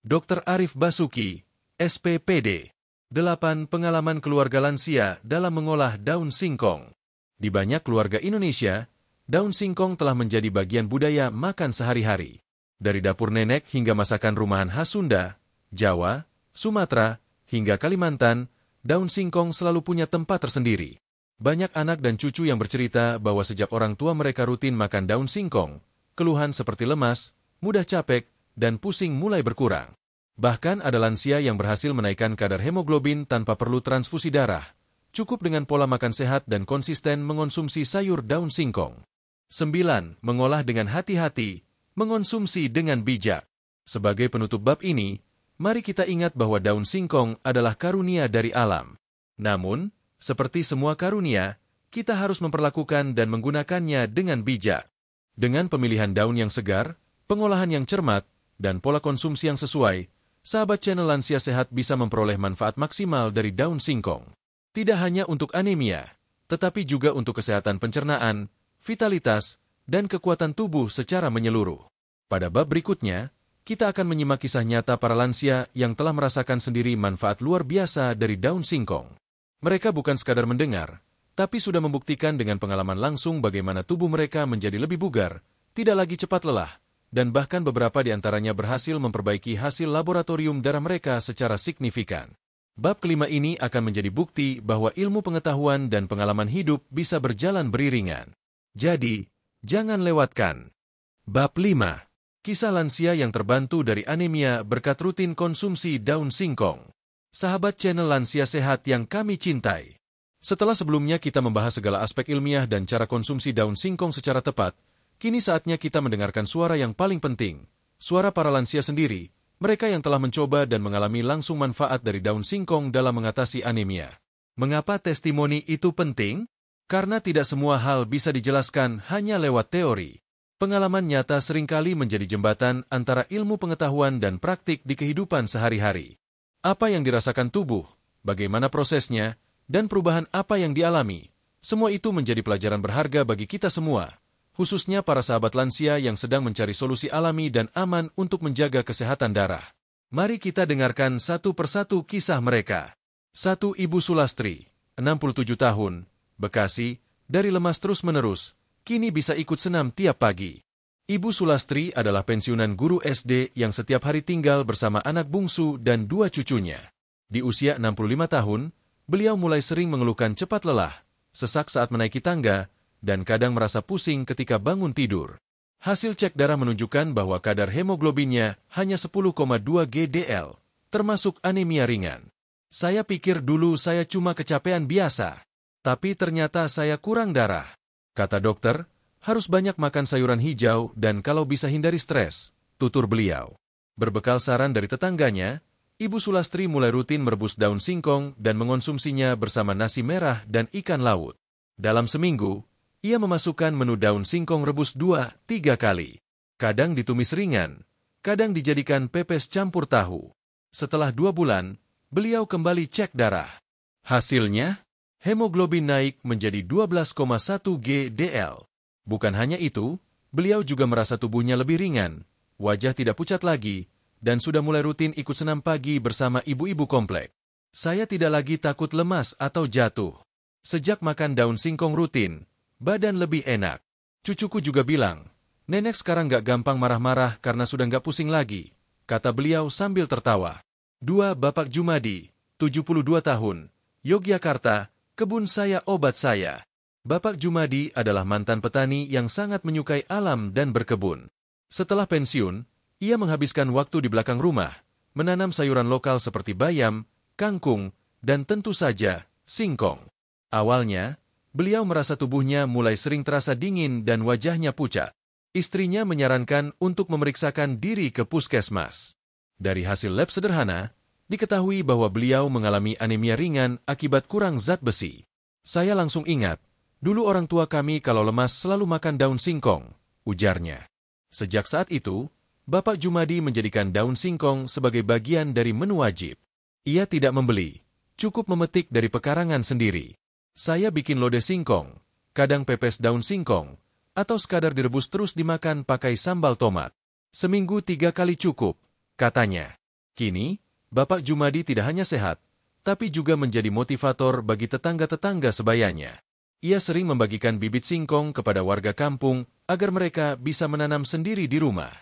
Dr. Arif Basuki, SPPD. 8. Pengalaman keluarga lansia dalam mengolah daun singkong. Di banyak keluarga Indonesia, daun singkong telah menjadi bagian budaya makan sehari-hari. Dari dapur nenek hingga masakan rumahan khas Sunda, Jawa, Sumatera, hingga Kalimantan, daun singkong selalu punya tempat tersendiri. Banyak anak dan cucu yang bercerita bahwa sejak orang tua mereka rutin makan daun singkong, keluhan seperti lemas, mudah capek, dan pusing mulai berkurang. Bahkan ada lansia yang berhasil menaikkan kadar hemoglobin tanpa perlu transfusi darah. Cukup dengan pola makan sehat dan konsisten mengonsumsi sayur daun singkong. 9. Mengolah dengan hati-hati, mengonsumsi dengan bijak. Sebagai penutup bab ini, mari kita ingat bahwa daun singkong adalah karunia dari alam. Namun, seperti semua karunia, kita harus memperlakukan dan menggunakannya dengan bijak. Dengan pemilihan daun yang segar, pengolahan yang cermat, dan pola konsumsi yang sesuai, sahabat channel Lansia Sehat bisa memperoleh manfaat maksimal dari daun singkong. Tidak hanya untuk anemia, tetapi juga untuk kesehatan pencernaan, vitalitas, dan kekuatan tubuh secara menyeluruh. Pada bab berikutnya, kita akan menyimak kisah nyata para lansia yang telah merasakan sendiri manfaat luar biasa dari daun singkong. Mereka bukan sekadar mendengar, tapi sudah membuktikan dengan pengalaman langsung bagaimana tubuh mereka menjadi lebih bugar, tidak lagi cepat lelah, dan bahkan beberapa di antaranya berhasil memperbaiki hasil laboratorium darah mereka secara signifikan. Bab kelima ini akan menjadi bukti bahwa ilmu pengetahuan dan pengalaman hidup bisa berjalan beriringan. Jadi, jangan lewatkan. Bab 5. Kisah lansia yang terbantu dari anemia berkat rutin konsumsi daun singkong. Sahabat channel Lansia Sehat yang kami cintai. Setelah sebelumnya kita membahas segala aspek ilmiah dan cara konsumsi daun singkong secara tepat, kini saatnya kita mendengarkan suara yang paling penting, suara para lansia sendiri, mereka yang telah mencoba dan mengalami langsung manfaat dari daun singkong dalam mengatasi anemia. Mengapa testimoni itu penting? Karena tidak semua hal bisa dijelaskan hanya lewat teori. Pengalaman nyata seringkali menjadi jembatan antara ilmu pengetahuan dan praktik di kehidupan sehari-hari. Apa yang dirasakan tubuh, bagaimana prosesnya, dan perubahan apa yang dialami, semua itu menjadi pelajaran berharga bagi kita semua, khususnya para sahabat lansia yang sedang mencari solusi alami dan aman untuk menjaga kesehatan darah. Mari kita dengarkan satu persatu kisah mereka. 1. Ibu Sulastri, 67 tahun, Bekasi, dari lemas terus-menerus, kini bisa ikut senam tiap pagi. Ibu Sulastri adalah pensiunan guru SD yang setiap hari tinggal bersama anak bungsu dan 2 cucunya. Di usia 65 tahun, beliau mulai sering mengeluhkan cepat lelah, sesak saat menaiki tangga, dan kadang merasa pusing ketika bangun tidur. Hasil cek darah menunjukkan bahwa kadar hemoglobinnya hanya 10,2 GDL, termasuk anemia ringan. Saya pikir dulu saya cuma kecapean biasa. Tapi ternyata saya kurang darah. Kata dokter, harus banyak makan sayuran hijau dan kalau bisa hindari stres, tutur beliau. Berbekal saran dari tetangganya, Ibu Sulastri mulai rutin merebus daun singkong dan mengonsumsinya bersama nasi merah dan ikan laut. Dalam seminggu, ia memasukkan menu daun singkong rebus 2-3 kali. Kadang ditumis ringan, kadang dijadikan pepes campur tahu. Setelah 2 bulan, beliau kembali cek darah. Hasilnya, hemoglobin naik menjadi 12,1 GDL. Bukan hanya itu, beliau juga merasa tubuhnya lebih ringan, wajah tidak pucat lagi, dan sudah mulai rutin ikut senam pagi bersama ibu-ibu komplek. Saya tidak lagi takut lemas atau jatuh. Sejak makan daun singkong rutin, badan lebih enak. Cucuku juga bilang, nenek sekarang gak gampang marah-marah karena sudah gak pusing lagi, kata beliau sambil tertawa. 2. Bapak Jumadi, 72 tahun, Yogyakarta, kebun saya obat saya. Bapak Jumadi adalah mantan petani yang sangat menyukai alam dan berkebun. Setelah pensiun, ia menghabiskan waktu di belakang rumah, menanam sayuran lokal seperti bayam, kangkung, dan tentu saja, singkong. Awalnya, beliau merasa tubuhnya mulai sering terasa dingin dan wajahnya pucat. Istrinya menyarankan untuk memeriksakan diri ke puskesmas. Dari hasil lab sederhana, diketahui bahwa beliau mengalami anemia ringan akibat kurang zat besi. Saya langsung ingat, dulu orang tua kami kalau lemas selalu makan daun singkong, ujarnya. Sejak saat itu, Bapak Jumadi menjadikan daun singkong sebagai bagian dari menu wajib. Ia tidak membeli, cukup memetik dari pekarangan sendiri. Saya bikin lodeh singkong, kadang pepes daun singkong, atau sekadar direbus terus dimakan pakai sambal tomat. Seminggu 3 kali cukup, katanya. Kini, Bapak Jumadi tidak hanya sehat, tapi juga menjadi motivator bagi tetangga-tetangga sebayanya. Ia sering membagikan bibit singkong kepada warga kampung agar mereka bisa menanam sendiri di rumah.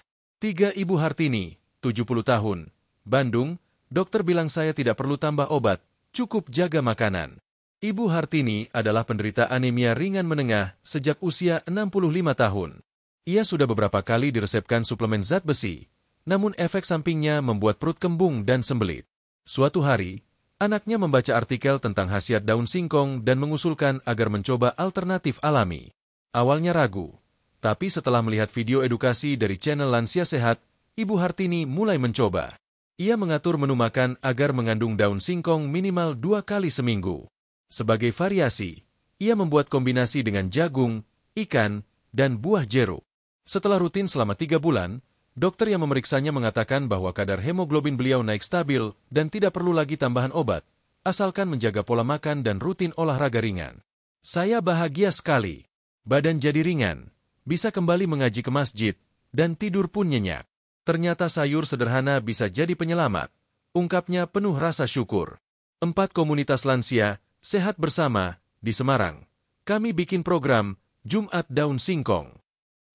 3. Ibu Hartini, 70 tahun, Bandung, dokter bilang saya tidak perlu tambah obat, cukup jaga makanan. Ibu Hartini adalah penderita anemia ringan menengah sejak usia 65 tahun. Ia sudah beberapa kali diresepkan suplemen zat besi, namun efek sampingnya membuat perut kembung dan sembelit. Suatu hari, anaknya membaca artikel tentang khasiat daun singkong dan mengusulkan agar mencoba alternatif alami. Awalnya ragu, tapi setelah melihat video edukasi dari channel Lansia Sehat, Ibu Hartini mulai mencoba. Ia mengatur menu makan agar mengandung daun singkong minimal 2 kali seminggu. Sebagai variasi, ia membuat kombinasi dengan jagung, ikan, dan buah jeruk. Setelah rutin selama 3 bulan, dokter yang memeriksanya mengatakan bahwa kadar hemoglobin beliau naik stabil dan tidak perlu lagi tambahan obat, asalkan menjaga pola makan dan rutin olahraga ringan. Saya bahagia sekali. Badan jadi ringan, bisa kembali mengaji ke masjid, dan tidur pun nyenyak. Ternyata sayur sederhana bisa jadi penyelamat, ungkapnya penuh rasa syukur. 4. Komunitas Lansia, Sehat Bersama, di Semarang. Kami bikin program, Jumat Daun Singkong.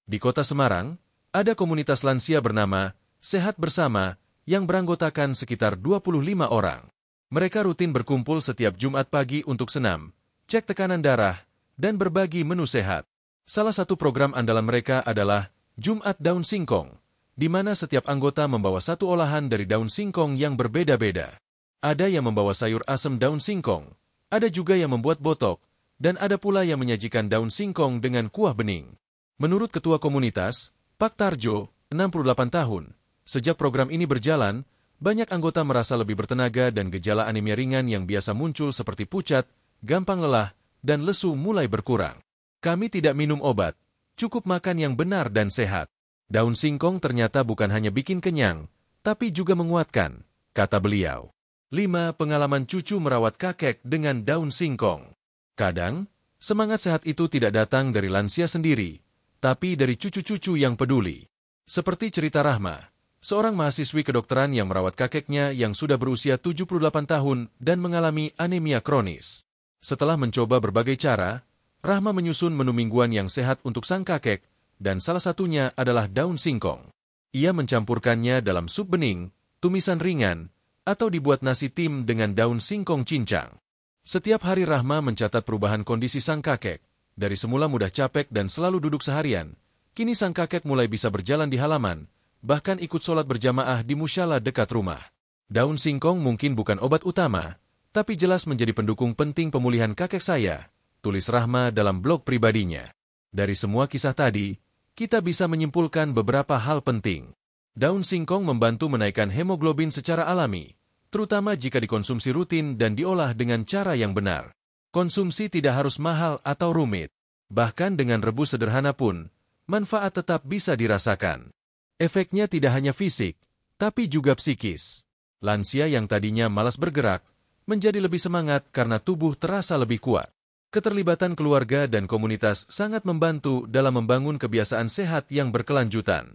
Di kota Semarang, ada komunitas lansia bernama Sehat Bersama yang beranggotakan sekitar 25 orang. Mereka rutin berkumpul setiap Jumat pagi untuk senam, cek tekanan darah, dan berbagi menu sehat. Salah satu program andalan mereka adalah Jumat Daun Singkong, di mana setiap anggota membawa satu olahan dari daun singkong yang berbeda-beda. Ada yang membawa sayur asem daun singkong, ada juga yang membuat botok, dan ada pula yang menyajikan daun singkong dengan kuah bening. Menurut ketua komunitas, Pak Tarjo, 68 tahun, sejak program ini berjalan, banyak anggota merasa lebih bertenaga dan gejala anemia ringan yang biasa muncul seperti pucat, gampang lelah, dan lesu mulai berkurang. Kami tidak minum obat, cukup makan yang benar dan sehat. Daun singkong ternyata bukan hanya bikin kenyang, tapi juga menguatkan, kata beliau. 5. Pengalaman cucu merawat kakek dengan daun singkong. Kadang, semangat sehat itu tidak datang dari lansia sendiri, tapi dari cucu-cucu yang peduli. Seperti cerita Rahma, seorang mahasiswi kedokteran yang merawat kakeknya yang sudah berusia 78 tahun dan mengalami anemia kronis. Setelah mencoba berbagai cara, Rahma menyusun menu mingguan yang sehat untuk sang kakek, dan salah satunya adalah daun singkong. Ia mencampurkannya dalam sup bening, tumisan ringan, atau dibuat nasi tim dengan daun singkong cincang. Setiap hari Rahma mencatat perubahan kondisi sang kakek. Dari semula mudah capek dan selalu duduk seharian, kini sang kakek mulai bisa berjalan di halaman, bahkan ikut sholat berjamaah di musyalah dekat rumah. Daun singkong mungkin bukan obat utama, tapi jelas menjadi pendukung penting pemulihan kakek saya, tulis Rahma dalam blog pribadinya. Dari semua kisah tadi, kita bisa menyimpulkan beberapa hal penting. Daun singkong membantu menaikkan hemoglobin secara alami, terutama jika dikonsumsi rutin dan diolah dengan cara yang benar. Konsumsi tidak harus mahal atau rumit. Bahkan dengan rebus sederhana pun, manfaat tetap bisa dirasakan. Efeknya tidak hanya fisik, tapi juga psikis. Lansia yang tadinya malas bergerak, menjadi lebih semangat karena tubuh terasa lebih kuat. Keterlibatan keluarga dan komunitas sangat membantu dalam membangun kebiasaan sehat yang berkelanjutan.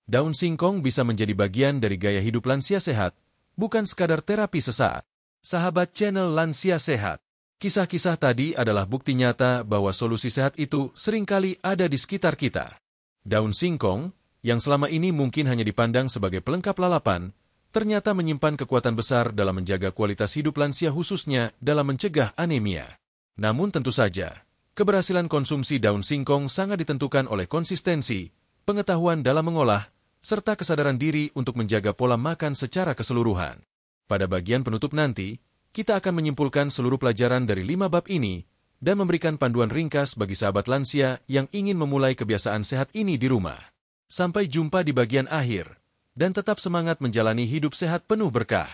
Daun singkong bisa menjadi bagian dari gaya hidup lansia sehat, bukan sekadar terapi sesaat. Sahabat channel Lansia Sehat, kisah-kisah tadi adalah bukti nyata bahwa solusi sehat itu seringkali ada di sekitar kita. Daun singkong, yang selama ini mungkin hanya dipandang sebagai pelengkap lalapan, ternyata menyimpan kekuatan besar dalam menjaga kualitas hidup lansia khususnya dalam mencegah anemia. Namun tentu saja, keberhasilan konsumsi daun singkong sangat ditentukan oleh konsistensi, pengetahuan dalam mengolah, serta kesadaran diri untuk menjaga pola makan secara keseluruhan. Pada bagian penutup nanti, kita akan menyimpulkan seluruh pelajaran dari 5 bab ini dan memberikan panduan ringkas bagi sahabat lansia yang ingin memulai kebiasaan sehat ini di rumah. Sampai jumpa di bagian akhir, dan tetap semangat menjalani hidup sehat penuh berkah.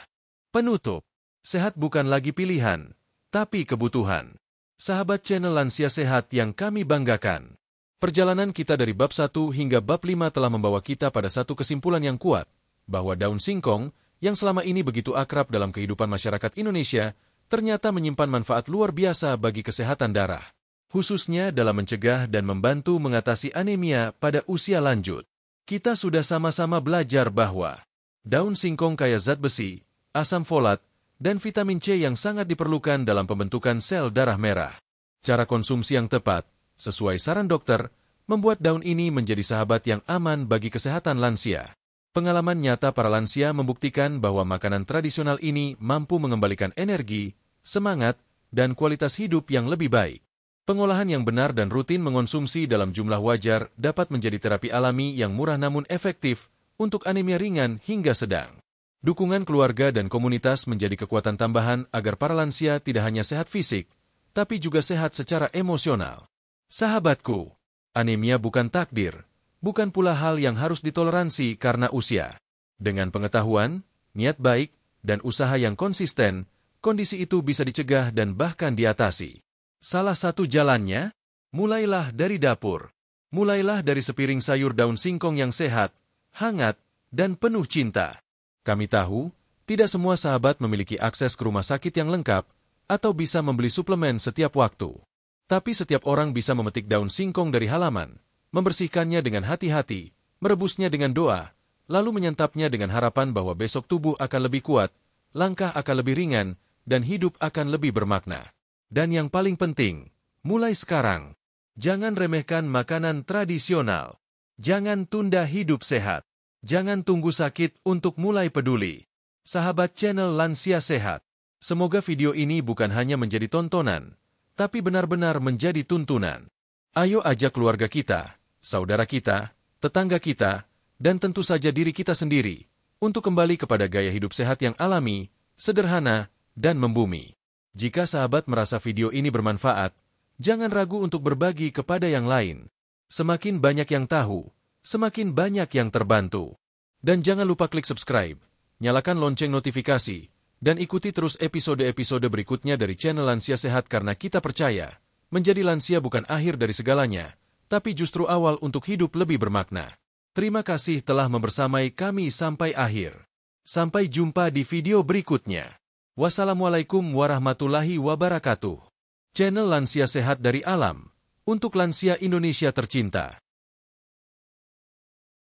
Penutup, sehat bukan lagi pilihan, tapi kebutuhan. Sahabat channel Lansia Sehat yang kami banggakan. Perjalanan kita dari bab 1 hingga bab 5 telah membawa kita pada satu kesimpulan yang kuat, bahwa daun singkong, yang selama ini begitu akrab dalam kehidupan masyarakat Indonesia, ternyata menyimpan manfaat luar biasa bagi kesehatan darah, khususnya dalam mencegah dan membantu mengatasi anemia pada usia lanjut. Kita sudah sama-sama belajar bahwa daun singkong kaya zat besi, asam folat, dan vitamin C yang sangat diperlukan dalam pembentukan sel darah merah. Cara konsumsi yang tepat, sesuai saran dokter, membuat daun ini menjadi sahabat yang aman bagi kesehatan lansia. Pengalaman nyata para lansia membuktikan bahwa makanan tradisional ini mampu mengembalikan energi, semangat, dan kualitas hidup yang lebih baik. Pengolahan yang benar dan rutin mengonsumsi dalam jumlah wajar dapat menjadi terapi alami yang murah namun efektif untuk anemia ringan hingga sedang. Dukungan keluarga dan komunitas menjadi kekuatan tambahan agar para lansia tidak hanya sehat fisik, tapi juga sehat secara emosional. Sahabatku, anemia bukan takdir, bukan pula hal yang harus ditoleransi karena usia. Dengan pengetahuan, niat baik, dan usaha yang konsisten, kondisi itu bisa dicegah dan bahkan diatasi. Salah satu jalannya, mulailah dari dapur. Mulailah dari sepiring sayur daun singkong yang sehat, hangat, dan penuh cinta. Kami tahu, tidak semua sahabat memiliki akses ke rumah sakit yang lengkap atau bisa membeli suplemen setiap waktu. Tapi setiap orang bisa memetik daun singkong dari halaman, membersihkannya dengan hati-hati, merebusnya dengan doa, lalu menyantapnya dengan harapan bahwa besok tubuh akan lebih kuat, langkah akan lebih ringan, dan hidup akan lebih bermakna. Dan yang paling penting, mulai sekarang, jangan remehkan makanan tradisional. Jangan tunda hidup sehat. Jangan tunggu sakit untuk mulai peduli. Sahabat channel Lansia Sehat, semoga video ini bukan hanya menjadi tontonan, tapi benar-benar menjadi tuntunan. Ayo ajak keluarga kita, saudara kita, tetangga kita, dan tentu saja diri kita sendiri, untuk kembali kepada gaya hidup sehat yang alami, sederhana, dan membumi. Jika sahabat merasa video ini bermanfaat, jangan ragu untuk berbagi kepada yang lain. Semakin banyak yang tahu, semakin banyak yang terbantu. Dan jangan lupa klik subscribe, nyalakan lonceng notifikasi, dan ikuti terus episode-episode berikutnya dari channel Lansia Sehat karena kita percaya, menjadi lansia bukan akhir dari segalanya, tapi justru awal untuk hidup lebih bermakna. Terima kasih telah membersamai kami sampai akhir. Sampai jumpa di video berikutnya. Wassalamualaikum warahmatullahi wabarakatuh. Channel Lansia Sehat dari Alam, untuk lansia Indonesia tercinta.